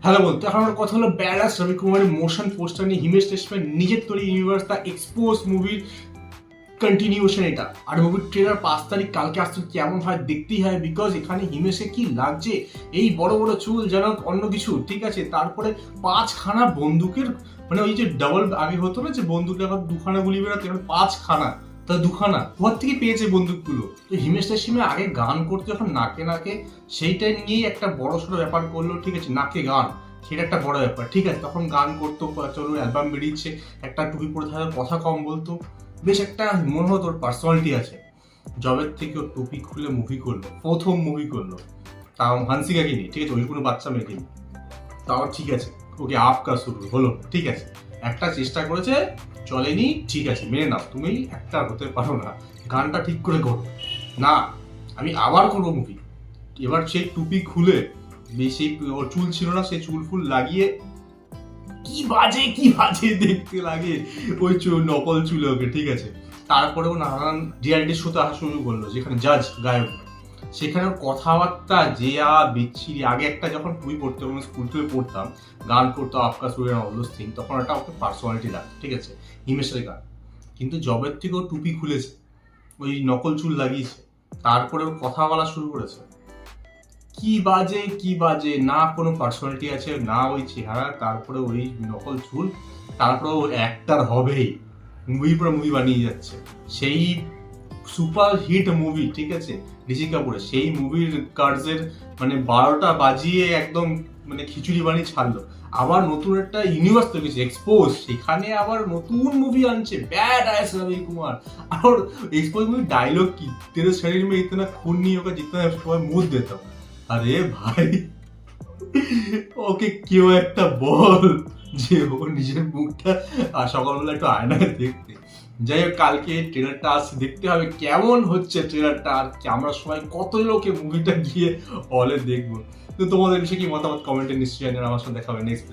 Hello বলতো, এখন আমার কথা হলো ব্যারাস রবি কুমারের মোশন পোস্টার নিয়ে হিমেশ রেশমিয়ার নিজের তৈরি ইউনিভার্স দ্য এক্সপোজ মুভির কন্টিনিউশন এটা। আর মুভির ট্রেলার 5 তারিখ কালকে আসতে কেমন হয় দেখতেই হয়, বিকজ এখানে হিমেশে কি লাগছে, এই বড় বড় চুল যেন অন্য কিছু, ঠিক আছে। তারপরে 5খানা বন্দুকের, মানে ওই যে ডাবল আগে হতো না যে বন্দুকে আবার 2খানা গুলি বেরোতো, এখন 5খানা, তা 2খানা কোথা থেকে পেয়েছে বন্দুকগুলো। তো হিমেশ রেশমিয়া আগে গান করতে যখন নাকে নাকে, সেইটা নিয়েই একটা বড় সড়ো ব্যাপার করলো, ঠিক আছে, নাকে গান, সেটা একটা বড় ব্যাপার, ঠিক আছে। তখন গান করতো, চলো অ্যালবাম বেরিয়েছে, একটা টুপি পরে থাকার কথা কম বলতো, বেশ একটা মনে হতো ওর পার্সোনালিটি আছে। জবের থেকে ওর টুপি খুলে মুভি করলো, প্রথম মুভি করলো, তাও হানসিকাকে নিয়ে, ঠিক আছে, ওই কোনো বাচ্চা মেয়েকে নিয়ে, তাও ঠিক আছে, ওকে আপকা শুরু হলো, ঠিক আছে, একটা চেষ্টা করেছে, চলেনি, ঠিক আছে, মেনে নাও, তুমি একটা হতে পারো না, গানটা ঠিক করে করো না, আমি আবার করবো মুভি। এবার সেই টুপি খুলে, সেই ওর চুল ছিল না, সেই চুল ফুল লাগিয়ে কি বাজে দেখতে লাগে ওই নকল চুলে ওকে, ঠিক আছে। তারপরেও নানান রিয়ালিটি শোতে আসা শুরু করলো, যেখানে জাজ গায়ক, সেখানে কথাবার্তা যে বিচ্ছিরি। আগে একটা যখন টুই পড়তে স্কুল টুয়ে পড়তাম, গান করতো আফকা সুরেন অল দোজ থিং, তখন একটা ওকে পার্সোনালিটি লাগতো, ঠিক আছে, হিমেশের গান। কিন্তু জবের থেকেও টুপি খুলেছে, ওই নকল চুল লাগিয়েছে, তারপরে ওর কথা বলা শুরু করেছে, কি বাজে, না কোনো পার্সোনালিটি আছে, না ওই চেহারা, তারপরে ওই নকল চুল, তারপরে ও অ্যাক্টার হবেই, মুভির পর মুভি বানিয়ে যাচ্ছে। সেই সুপার হিট মুভি, ঠিক আছে, ঋষি কাপুরের সেই মুভির কার্ডসের মানে 12টা বাজিয়ে একদম মানে খিচুড়ি বানিয়ে ছাড়লো। আবার নতুন একটা ইউনিভার্স তৈরি হয়েছে এক্সপোজ, সেখানে আবার নতুন মুভি আনছে ব্যাড আইস রবি কুমার। আর এক্সপোজ মুভি ডায়লগ কি, তেরে শরীর মে ইতনা খুন नहीं होगा जितना সবাই মুদ देता। আরে ভাই, ওকে কেউ একটা বল যে ও নিজের মুখটা সকালবেলা একটু আয়নায় দেখতে। যাই হোক, কালকে ট্রেলারটা আসছে, দেখতে হবে কেমন হচ্ছে ট্রেলারটা, আর আমরা সবাই কত লোকে মুভিটা গিয়ে হলে দেখবো। তো তোমাদের বিষয়ে কি মতামত কমেন্টে নিশ্চয়ই জানান, আমার সাথে দেখা হবে নেক্সট।